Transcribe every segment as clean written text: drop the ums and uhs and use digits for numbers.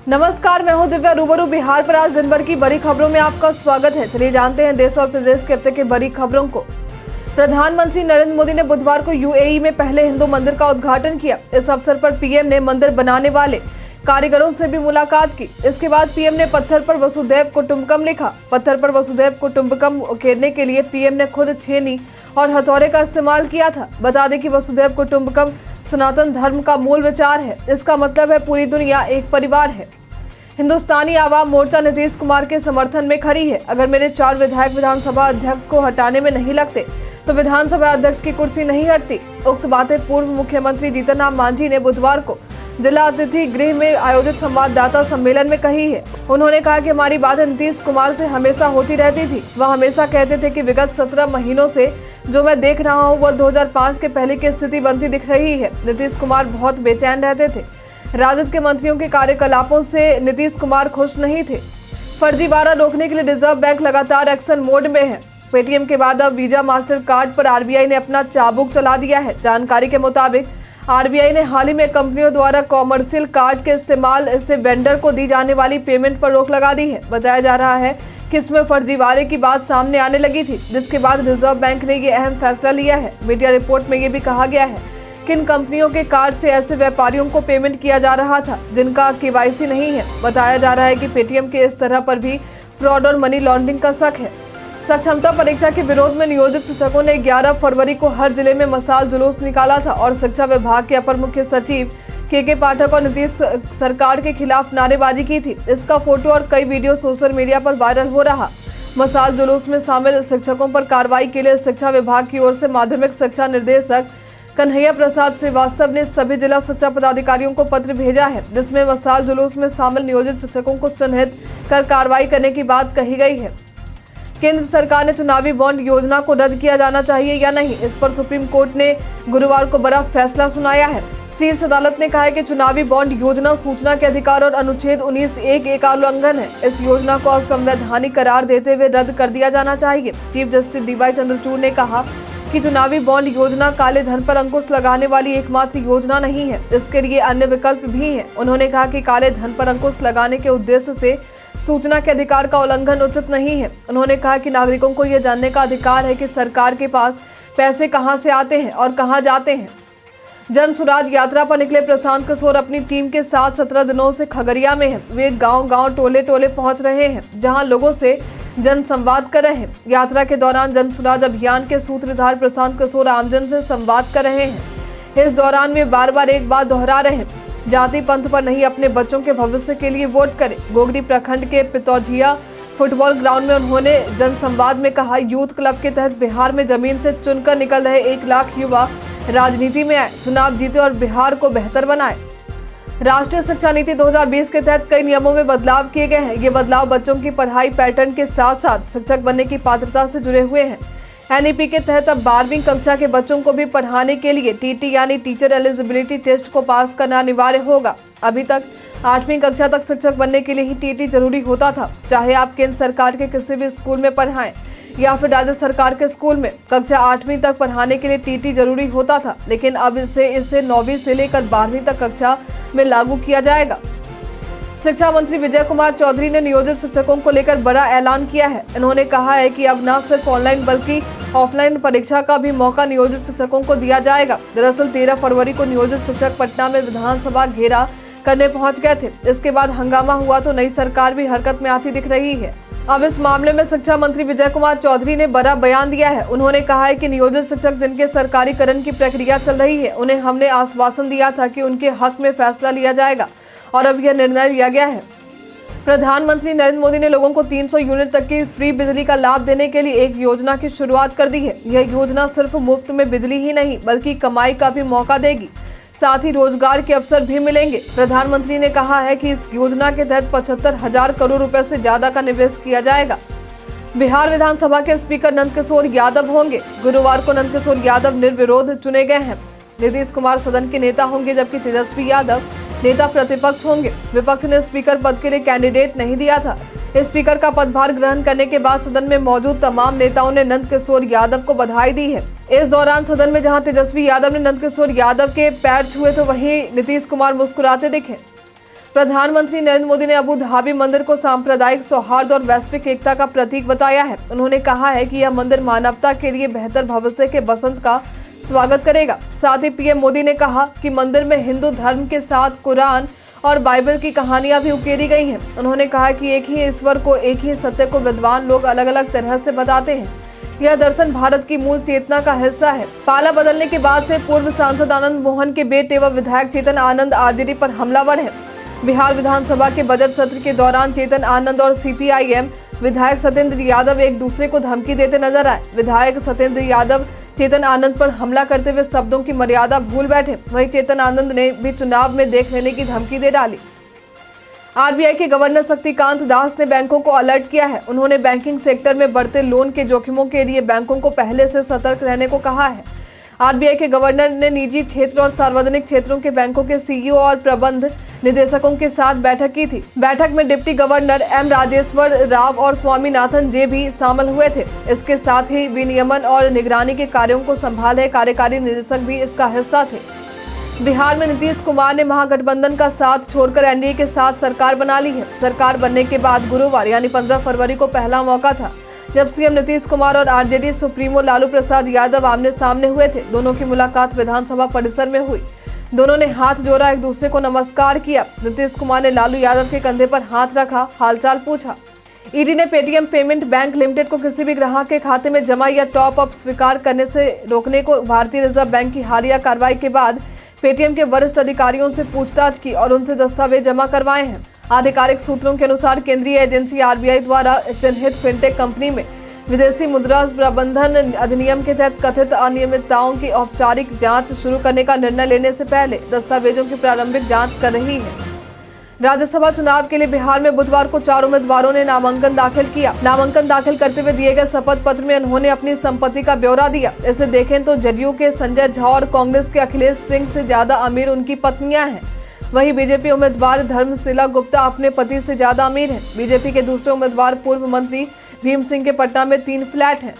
नमस्कार, मैं हूं दिव्या। रूबरू बिहार पर आज दिन भर की बड़ी खबरों में आपका स्वागत है। चलिए जानते हैं देश और प्रदेश के अब तक की बड़ी खबरों को। प्रधानमंत्री नरेंद्र मोदी ने बुधवार को यूएई में पहले हिंदू मंदिर का उद्घाटन किया। इस अवसर पर पीएम ने मंदिर बनाने वाले कारीगरों से भी मुलाकात की। इसके बाद पीएम ने पत्थर पर वसुधैव कुटुंबकम लिखा। पत्थर पर वसुधैव कुटुंबकम उकेरने के लिए पीएम ने खुद छेनी और हथौड़े का इस्तेमाल किया था। बता दें कि वसुधैव कुटुंबकम सनातन धर्म का मूल विचार है। इसका मतलब है पूरी दुनिया एक परिवार है। हिंदुस्तानी आवाम मोर्चा नीतीश कुमार के समर्थन में खड़ी है। अगर मेरे 4 विधायक विधानसभा अध्यक्ष को हटाने में नहीं लगते तो विधानसभा अध्यक्ष की कुर्सी नहीं हटती। उक्त बातें पूर्व मुख्यमंत्री जीतन राम मांझी ने बुधवार को जिला अतिथि गृह में आयोजित संवाददाता सम्मेलन में कही है। उन्होंने कहा कि हमारी बातें नीतीश कुमार से हमेशा होती रहती थी। वह हमेशा कहते थे कि विगत 17 महीनों से जो मैं देख रहा हूं वह 2005 के पहले की स्थिति बनती दिख रही है। नीतीश कुमार बहुत बेचैन रहते थे। राजद के मंत्रियों के कार्यकलापों से नीतीश कुमार खुश नहीं थे। फर्जीवाड़ा रोकने के लिए रिजर्व बैंक लगातार एक्शन मोड में है। पेटीएम के बाद अब वीजा मास्टर कार्ड पर आरबीआई ने अपना चाबुक चला दिया है। जानकारी के मुताबिक आरबीआई ने हाल ही में कंपनियों द्वारा कॉमर्शियल कार्ड के इस्तेमाल से वेंडर को दी जाने वाली पेमेंट पर रोक लगा दी है। बताया जा रहा है कि इसमें फर्जीवाड़े की बात सामने आने लगी थी, जिसके बाद रिजर्व बैंक ने ये अहम फैसला लिया है। मीडिया रिपोर्ट में ये भी कहा गया है कि इन कंपनियों के कार्ड से ऐसे व्यापारियों को पेमेंट किया जा रहा था जिनका केवाईसी नहीं है। बताया जा रहा है कि पेटीएम के इस तरह पर भी फ्रॉड और मनी लॉन्ड्रिंग का शक है। सक्षमता परीक्षा के विरोध में नियोजित शिक्षकों ने 11 फरवरी को हर जिले में मसाल जुलूस निकाला था और शिक्षा विभाग के अपर मुख्य सचिव के पाठक और नीतीश सरकार के खिलाफ नारेबाजी की थी। इसका फोटो और कई वीडियो सोशल मीडिया पर वायरल हो रहा। मसाल जुलूस में शामिल शिक्षकों पर कार्रवाई के लिए शिक्षा विभाग की ओर से माध्यमिक शिक्षा निर्देशक कन्हैया प्रसाद श्रीवास्तव ने सभी जिला शिक्षा पदाधिकारियों को पत्र भेजा है, जिसमें मसाल जुलूस में शामिल नियोजित शिक्षकों को चिन्हित कर कार्रवाई करने की बात कही गई है। केंद्र सरकार ने चुनावी बॉन्ड योजना को रद्द किया जाना चाहिए या नहीं, इस पर सुप्रीम कोर्ट ने गुरुवार को बड़ा फैसला सुनाया है। शीर्ष अदालत ने कहा है कि चुनावी बॉन्ड योजना सूचना के अधिकार और अनुच्छेद 19(1) का उल्लंघन है। इस योजना को असंवैधानिक करार देते हुए रद्द कर दिया जाना चाहिए। चीफ जस्टिस डीवाई चंद्रचूड़ ने कहा कि चुनावी बॉन्ड योजना काले धन पर अंकुश लगाने वाली एकमात्र योजना नहीं है, इसके लिए अन्य विकल्प भी हैं। उन्होंने कहा कि काले धन पर अंकुश लगाने के उद्देश्य से सूचना के अधिकार का उल्लंघन उचित नहीं है। उन्होंने कहा कि नागरिकों को यह जानने का अधिकार है कि सरकार के पास पैसे कहां से आते हैं और कहां जाते हैं। जन सुराज यात्रा पर निकले प्रशांत किशोर अपनी टीम के साथ 17 दिनों से खगड़िया में हैं। वे गांव-गांव, टोले-टोले पहुंच रहे हैं, जहां लोगों से जन संवाद कर रहे हैं। यात्रा के दौरान जन सुराज अभियान के सूत्रधार प्रशांत किशोर आमजन से संवाद कर रहे हैं। इस दौरान वे बार-बार एक बात दोहरा रहे हैं, जाति पंथ पर नहीं, अपने बच्चों के भविष्य के लिए वोट करें। गोगरी प्रखंड के पितौजिया फुटबॉल ग्राउंड में उन्होंने जन संवाद में कहा, यूथ क्लब के तहत बिहार में जमीन से चुनकर निकल रहे 1 लाख युवा राजनीति में आए, चुनाव जीते और बिहार को बेहतर बनाए। राष्ट्रीय शिक्षा नीति 2020 के तहत कई नियमों में बदलाव किए गए हैं। ये बदलाव बच्चों की पढ़ाई पैटर्न के साथ साथ शिक्षक बनने की पात्रता से जुड़े हुए हैं। एनईपी के तहत अब 12वीं कक्षा के बच्चों को भी पढ़ाने के लिए टीटी यानी टीचर एलिजिबिलिटी टेस्ट को पास करना अनिवार्य होगा। अभी तक 8वीं कक्षा तक शिक्षक बनने के लिए ही टीटी जरूरी होता था, चाहे आप केंद्र सरकार के किसी भी स्कूल में पढ़ाएं या फिर राज्य सरकार के स्कूल में। कक्षा 8वीं तक पढ़ाने के लिए टीटी जरूरी होता था, लेकिन अब इसे 9वीं से लेकर 12वीं तक कक्षा में लागू किया जाएगा। शिक्षा मंत्री विजय कुमार चौधरी ने नियोजित शिक्षकों को लेकर बड़ा ऐलान किया है। इन्होंने कहा है कि अब न सिर्फ ऑनलाइन बल्कि ऑफलाइन परीक्षा का भी मौका नियोजित शिक्षकों को दिया जाएगा। दरअसल 13 फरवरी को नियोजित शिक्षक पटना में विधानसभा घेरा करने पहुंच गए थे। इसके बाद हंगामा हुआ तो नई सरकार भी हरकत में आती दिख रही है। अब इस मामले में शिक्षा मंत्री विजय कुमार चौधरी ने बड़ा बयान दिया है। उन्होंने कहा है कि नियोजित शिक्षक जिनके सरकारीकरण की प्रक्रिया चल रही है, उन्हें हमने आश्वासन दिया था कि उनके हक में फैसला लिया जाएगा और अब यह निर्णय लिया गया है। प्रधानमंत्री नरेंद्र मोदी ने लोगों को 300 यूनिट तक की फ्री बिजली का लाभ देने के लिए एक योजना की शुरुआत कर दी है। यह योजना सिर्फ मुफ्त में बिजली ही नहीं बल्कि कमाई का भी मौका देगी, साथ ही रोजगार के अवसर भी मिलेंगे। प्रधानमंत्री ने कहा है कि इस योजना के तहत 75,000 करोड़ रुपए से ज्यादा का निवेश किया जाएगा। बिहार विधानसभा के स्पीकर नंदकिशोर यादव होंगे। गुरुवार को नंदकिशोर यादव निर्विरोध चुने गए हैं। नीतीश कुमार सदन के नेता होंगे, जबकि तेजस्वी यादव नेता प्रतिपक्ष होंगे। विपक्ष ने स्पीकर पद के लिए कैंडिडेट नहीं दिया था। स्पीकर का पदभार ग्रहण करने के बाद सदन में मौजूद तमाम नेताओं ने नंदकिशोर यादव को बधाई दी है। इस दौरान सदन में जहां तेजस्वी यादव ने नंदकिशोर यादव के पैर छुए तो वहीं नीतीश कुमार मुस्कुराते दिखे। प्रधानमंत्री नरेंद्र मोदी ने अबू धाबी मंदिर को सांप्रदायिक सौहार्द और वैश्विक एकता का प्रतीक बताया है। उन्होंने कहा है कि यह मंदिर मानवता के लिए बेहतर भविष्य के बसंत का स्वागत करेगा। साथ ही पीएम मोदी ने कहा कि मंदिर में हिंदू धर्म के साथ कुरान और बाइबल की कहानियां भी उकेरी गई हैं। उन्होंने कहा कि एक ही ईश्वर को, एक ही सत्य को विद्वान लोग अलग अलग तरह से बताते हैं। यह दर्शन भारत की मूल चेतना का हिस्सा है। पाला बदलने के बाद से पूर्व सांसद आनंद मोहन के बेटे व विधायक चेतन आनंद आरजेडी पर हमलावर है। बिहार विधानसभा के बजट सत्र के दौरान चेतन आनंद और सीपीआईएम विधायक सत्येंद्र यादव एक दूसरे को धमकी देते नजर आए। विधायक सत्येंद्र यादव चेतन आनंद पर हमला करते हुए शब्दों की मर्यादा भूल बैठे। वहीं चेतन आनंद ने भी चुनाव में देख लेने की धमकी दे डाली। आरबीआई के गवर्नर शक्तिकांत दास ने बैंकों को अलर्ट किया है। उन्होंने बैंकिंग सेक्टर में बढ़ते लोन के जोखिमों के लिए बैंकों को पहले से सतर्क रहने को कहा है। आरबीआई के गवर्नर ने निजी क्षेत्र और सार्वजनिक क्षेत्रों के बैंकों के सीईओ और प्रबंध निदेशकों के साथ बैठक की थी। बैठक में deputy governor M Rajeshwar Rao और स्वामीनाथन जे भी शामिल हुए थे। इसके साथ ही विनियमन और निगरानी के कार्यों को संभाले कार्यकारी निदेशक भी इसका हिस्सा थे। बिहार में नीतीश कुमार ने महागठबंधन का साथ छोड़कर एनडीए के साथ सरकार बना ली है। सरकार बनने के बाद गुरुवार यानी 15 फरवरी को पहला मौका था जब सीएम नीतीश कुमार और आरजेडी सुप्रीमो लालू प्रसाद यादव आमने सामने हुए थे। दोनों की मुलाकात विधानसभा परिसर में हुई। दोनों ने हाथ जोड़ा, एक दूसरे को नमस्कार किया। नीतीश कुमार ने लालू यादव के कंधे पर हाथ रखा, हालचाल पूछा। ईडी ने पेटीएम पेमेंट बैंक लिमिटेड को किसी भी ग्राहक के खाते में जमा या टॉप अप स्वीकार करने से रोकने को भारतीय रिजर्व बैंक की हालिया कार्रवाई के बाद पेटीएम के वरिष्ठ अधिकारियों से पूछताछ की और उनसे दस्तावेज जमा करवाए हैं। आधिकारिक सूत्रों के अनुसार केंद्रीय एजेंसी आरबीआई द्वारा चिन्हित फिनटेक कंपनी में विदेशी मुद्रा प्रबंधन अधिनियम के तहत कथित अनियमितताओं की औपचारिक जांच शुरू करने का निर्णय लेने से पहले दस्तावेजों की प्रारंभिक जांच कर रही है। राज्यसभा चुनाव के लिए बिहार में बुधवार को 4 उम्मीदवारों ने नामांकन दाखिल किया। नामांकन दाखिल करते हुए दिए गए शपथ पत्र में उन्होंने अपनी संपत्ति का ब्यौरा दिया। इसे देखें तो जदयू के संजय झा और कांग्रेस के अखिलेश सिंह से ज्यादा अमीर उनकी पत्नियां हैं। वहीं बीजेपी उम्मीदवार धर्मशिला गुप्ता अपने पति से ज्यादा अमीर हैं। बीजेपी के दूसरे उम्मीदवार पूर्व मंत्री भीम सिंह के पटना में 3 फ्लैट हैं।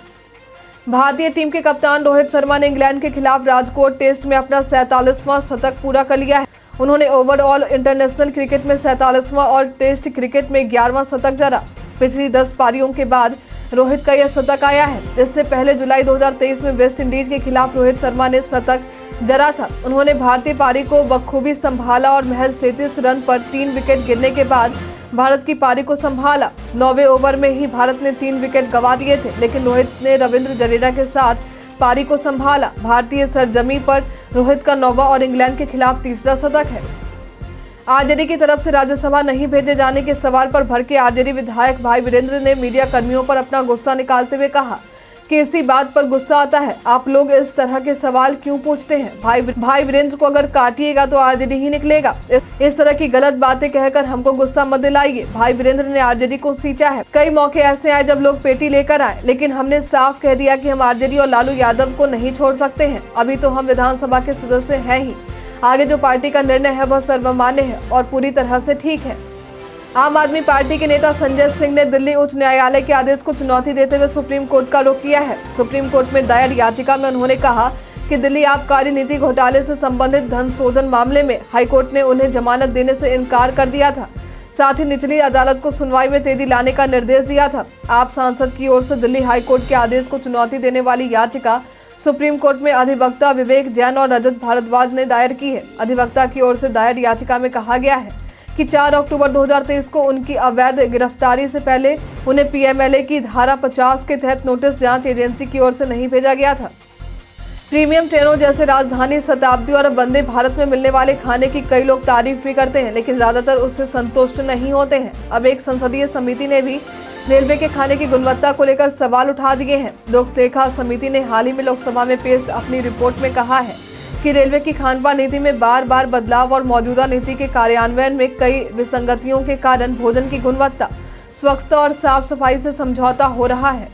भारतीय टीम के कप्तान रोहित शर्मा ने इंग्लैंड के खिलाफ राजकोट टेस्ट में अपना 47वां शतक पूरा कर लिया है। उन्होंने ओवरऑल इंटरनेशनल क्रिकेट में 47वां और टेस्ट क्रिकेट में 11वां शतक जड़ा। पिछली 10 पारियों के बाद रोहित का यह शतक आया है। इससे पहले जुलाई 2023 में वेस्ट इंडीज के खिलाफ रोहित शर्मा ने शतक जड़ा था। उन्होंने भारतीय पारी को बखूबी संभाला और महज 33 रन पर 3 विकेट गिरने के बाद भारत की पारी को संभाला। 9वें ओवर में ही भारत ने 3 विकेट गंवा दिए थे, लेकिन रोहित ने रविंद्र जडेजा के साथ पारी को संभाला। भारतीय सरजमी पर रोहित का 9वां और इंग्लैंड के खिलाफ तीसरा शतक है। आरजेडी की तरफ से राज्यसभा नहीं भेजे जाने के सवाल पर भड़के आरजेडी विधायक भाई वीरेंद्र ने मीडिया कर्मियों पर अपना गुस्सा निकालते हुए कहा कि इसी बात पर गुस्सा आता है, आप लोग इस तरह के सवाल क्यों पूछते हैं। भाई वीरेंद्र को अगर काटिएगा तो आरजेडी ही निकलेगा। इस तरह की गलत बातें कहकर हमको गुस्सा मत दिलाइए। भाई वीरेंद्र ने आरजेडी को सींचा है। कई मौके ऐसे आए जब लोग पेटी लेकर आए, लेकिन हमने साफ कह दिया कि हम आरजेडी और लालू यादव को नहीं छोड़ सकते हैं। अभी तो हम विधानसभा के सदस्य हैं ही। आगे जो पार्टी का निर्णय है वह सर्वमान्य है और पूरी तरह से ठीक है। आम आदमी पार्टी के नेता संजय सिंह ने दिल्ली उच्च न्यायालय के आदेश को चुनौती देते हुए सुप्रीम कोर्ट का रुख किया है। सुप्रीम कोर्ट में दायर याचिका में उन्होंने कहा कि दिल्ली आबकारी नीति घोटाले से संबंधित धन शोधन मामले में हाईकोर्ट ने उन्हें जमानत देने से इनकार कर दिया था। साथ ही निचली अदालत को सुनवाई में तेजी लाने का निर्देश दिया था। आप सांसद की ओर से दिल्ली हाईकोर्ट के आदेश को चुनौती देने वाली याचिका सुप्रीम कोर्ट में अधिवक्ता विवेक जैन और रजत भारद्वाज ने दायर की है। अधिवक्ता की ओर से दायर याचिका में कहा गया है कि 4 अक्टूबर 2023 को उनकी अवैध गिरफ्तारी से पहले उन्हें पीएमएलए की धारा 50 के तहत नोटिस जांच एजेंसी की ओर से नहीं भेजा गया था। प्रीमियम ट्रेनों जैसे राजधानी, शताब्दी और वंदे भारत में मिलने वाले खाने की कई लोग तारीफ भी करते हैं, लेकिन ज्यादातर उससे संतुष्ट नहीं होते हैं। अब एक संसदीय समिति ने भी रेलवे के खाने की गुणवत्ता को लेकर सवाल उठा दिए हैं। लोक लेखा समिति ने हाल ही में लोकसभा में पेश अपनी रिपोर्ट में कहा है कि रेलवे की खान-पान नीति में बार बार बदलाव और मौजूदा नीति के कार्यान्वयन में कई विसंगतियों के कारण भोजन की गुणवत्ता, स्वच्छता और साफ सफाई से समझौता हो रहा है।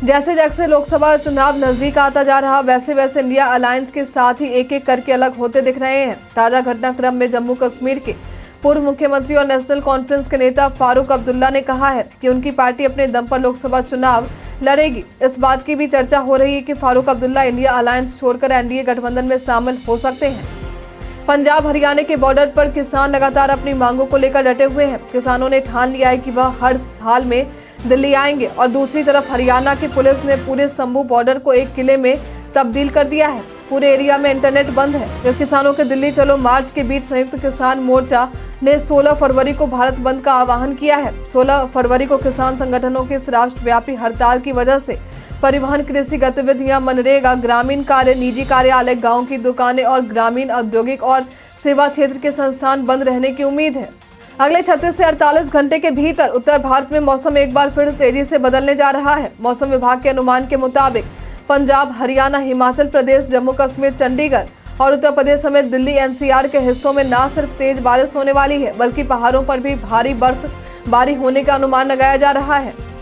जैसे जैसे लोकसभा चुनाव नजदीक आता जा रहा, वैसे वैसे इंडिया अलायंस के साथ ही एक एक करके अलग होते दिख रहे हैं। ताजा घटनाक्रम में जम्मू कश्मीर के पूर्व मुख्यमंत्री और नेशनल कॉन्फ्रेंस के नेता फारूक अब्दुल्ला ने कहा है कि उनकी पार्टी अपने दम पर लोकसभा चुनाव लड़ेगी। इस बात की भी चर्चा हो रही है कि फारूक अब्दुल्ला इंडिया अलायंस छोड़कर एनडीए गठबंधन में शामिल हो सकते हैं। पंजाब हरियाणा के बॉर्डर पर किसान लगातार अपनी मांगों को लेकर डटे हुए हैं। किसानों ने ठान लिया है कि वह हर हाल में दिल्ली आएंगे और दूसरी तरफ हरियाणा की पुलिस ने पूरे शंभू बॉर्डर को एक किले में तब्दील कर दिया है। पूरे एरिया में इंटरनेट बंद है। इस किसानों के दिल्ली चलो मार्च के बीच संयुक्त किसान मोर्चा ने 16 फरवरी को भारत बंद का आह्वान किया है। 16 फरवरी को किसान संगठनों की इस राष्ट्रव्यापी हड़ताल की वजह से परिवहन, कृषि गतिविधियां, मनरेगा, ग्रामीण कार्य, निजी कार्यालय, गांव की दुकानें और ग्रामीण औद्योगिक और सेवा क्षेत्र के संस्थान बंद रहने की उम्मीद है। अगले 36 से 48 घंटे के भीतर उत्तर भारत में मौसम एक बार फिर तेजी से बदलने जा रहा है। मौसम विभाग के अनुमान के मुताबिक पंजाब, हरियाणा, हिमाचल प्रदेश, जम्मू कश्मीर, चंडीगढ़ और उत्तर प्रदेश समेत दिल्ली एनसीआर के हिस्सों में न सिर्फ तेज बारिश होने वाली है बल्कि पहाड़ों पर भी भारी बर्फबारी होने का अनुमान लगाया जा रहा है।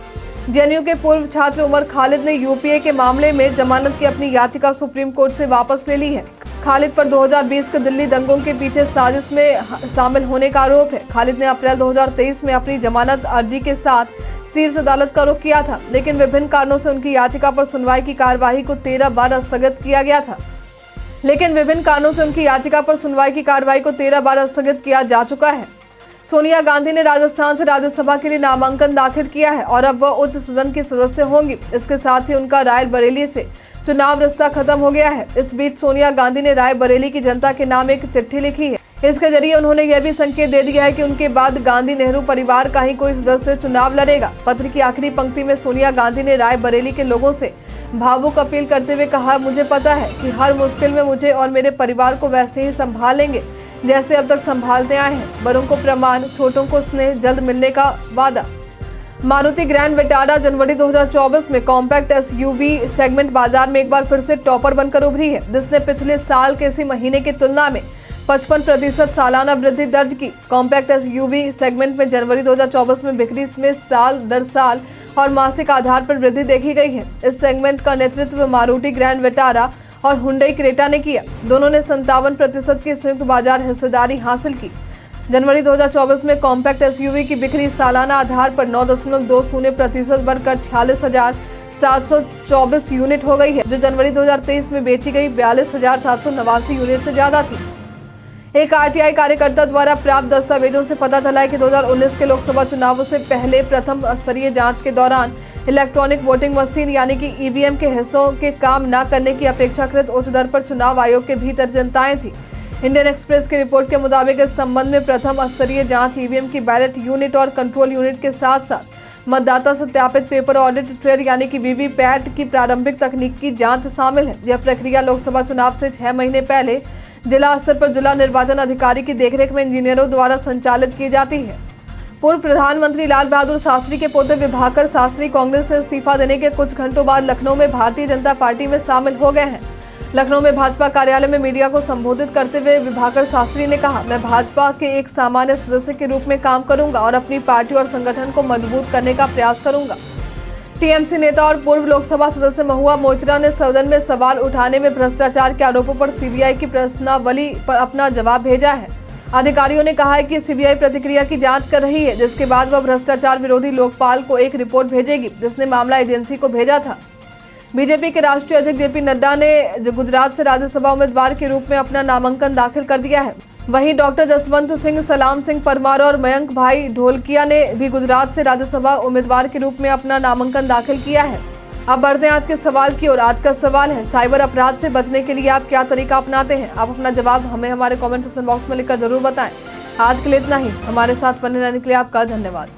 जेएनयू के पूर्व छात्र उमर खालिद ने यूपीए के मामले में जमानत की अपनी याचिका सुप्रीम कोर्ट से वापस ले ली है। खालिद पर 2020 के दिल्ली दंगों के पीछे साजिश में शामिल होने का आरोप है। खालिद ने अप्रैल 2023 में अपनी जमानत अर्जी के साथ शीर्ष अदालत का रुख किया था, लेकिन विभिन्न कारणों से उनकी याचिका पर सुनवाई की कार्यवाही को 13 बार स्थगित किया जा चुका है। सोनिया गांधी ने राजस्थान से राज्यसभा के लिए नामांकन दाखिल किया है और अब वह उच्च सदन की सदस्य होंगी। इसके साथ ही उनका रायबरेली से चुनाव रिश्ता खत्म हो गया है। इस बीच सोनिया गांधी ने रायबरेली की जनता के नाम एक चिट्ठी लिखी है। इसके जरिए उन्होंने यह भी संकेत दे दिया है कि उनके बाद गांधी नेहरू परिवार का ही कोई सदस्य चुनाव लड़ेगा। पत्र की आखिरी पंक्ति में सोनिया गांधी ने रायबरेली के लोगों से भावुक अपील करते हुए कहा, मुझे पता है कि हर मुश्किल में मुझे और मेरे परिवार को वैसे ही संभालेंगे जैसे अब तक संभालते आए हैं। बड़ों को प्रमाण, छोटों को स्नेह, जल्द मिलने का वादा। मारुति ग्रैंड विटारा जनवरी 2024 में कॉम्पैक्ट एसयूवी सेगमेंट बाजार में एक बार फिर से टॉपर बनकर उभरी है, जिसने पिछले साल के इसी महीने की तुलना में 55% सालाना वृद्धि दर्ज की। कॉम्पैक्ट एसयूवी सेगमेंट में जनवरी 2024 में बिक्री में साल दर साल और मासिक आधार पर वृद्धि देखी गई है। इस सेगमेंट का नेतृत्व मारुति ग्रैंड विटारा और हुंडई क्रेटा ने किया। दोनों ने 57% की संयुक्त बाजार हिस्सेदारी हासिल की। जनवरी 2024 में कॉम्पैक्ट एसयूवी की बिक्री सालाना आधार पर 9.20% बढ़कर 46,724 यूनिट हो गई है, जो जनवरी 2023 में बेची गई 42,789 यूनिट से ज्यादा थी। एक आरटीआई कार्यकर्ता द्वारा प्राप्त दस्तावेजों से पता चला है कि 2019 के लोकसभा चुनावों से पहले प्रथम स्तरीय जांच के दौरान इलेक्ट्रॉनिक वोटिंग मशीन यानी कि ईवीएम के हिस्सों के काम न करने की अपेक्षाकृत उच्च दर पर चुनाव आयोग के भीतर जनताएं थी। इंडियन एक्सप्रेस की रिपोर्ट के मुताबिक इस संबंध में प्रथम स्तरीय जांच ईवीएम की बैलेट यूनिट और कंट्रोल यूनिट के साथ साथ मतदाता सत्यापित पेपर ऑडिट ट्रेल यानी कि वीवीपैट की प्रारंभिक तकनीक की जांच शामिल है। यह प्रक्रिया लोकसभा चुनाव से 6 महीने पहले जिला स्तर पर जिला निर्वाचन अधिकारी की देखरेख में इंजीनियरों द्वारा संचालित की जाती है। पूर्व प्रधानमंत्री लाल बहादुर शास्त्री के पोते विभाकर शास्त्री कांग्रेस से इस्तीफा देने के कुछ घंटों बाद लखनऊ में भारतीय जनता पार्टी में शामिल हो गए हैं। लखनऊ में भाजपा कार्यालय में मीडिया को संबोधित करते हुए विभाकर शास्त्री ने कहा, मैं भाजपा के एक सामान्य सदस्य के रूप में काम करूंगा और अपनी पार्टी और संगठन को मजबूत करने का प्रयास करूंगा। टीएमसी नेता और पूर्व लोकसभा सदस्य महुआ मोइत्रा ने सदन में सवाल उठाने में भ्रष्टाचार के आरोपों पर सीबीआई की प्रश्नावली पर अपना जवाब भेजा है। अधिकारियों ने कहा है कि सीबीआई प्रतिक्रिया की जांच कर रही है, जिसके बाद वह भ्रष्टाचार विरोधी लोकपाल को एक रिपोर्ट भेजेगी, जिसने मामला एजेंसी को भेजा था। बीजेपी के राष्ट्रीय अध्यक्ष जेपी नड्डा ने गुजरात से राज्यसभा उम्मीदवार के रूप में अपना नामांकन दाखिल कर दिया है। वहीं डॉक्टर जसवंत सिंह, सलाम सिंह परमार और मयंक भाई ढोलकिया ने भी गुजरात से राज्यसभा उम्मीदवार के रूप में अपना नामांकन दाखिल किया है। अब बढ़ते हैं आज के सवाल की ओर। आज का सवाल है, साइबर अपराध से बचने के लिए आप क्या तरीका अपनाते हैं? आप अपना जवाब हमें हमारे कमेंट सेक्शन बॉक्स में लिखकर जरूर बताएं। आज के लिए इतना ही। हमारे साथ बने रहने के लिए आपका धन्यवाद।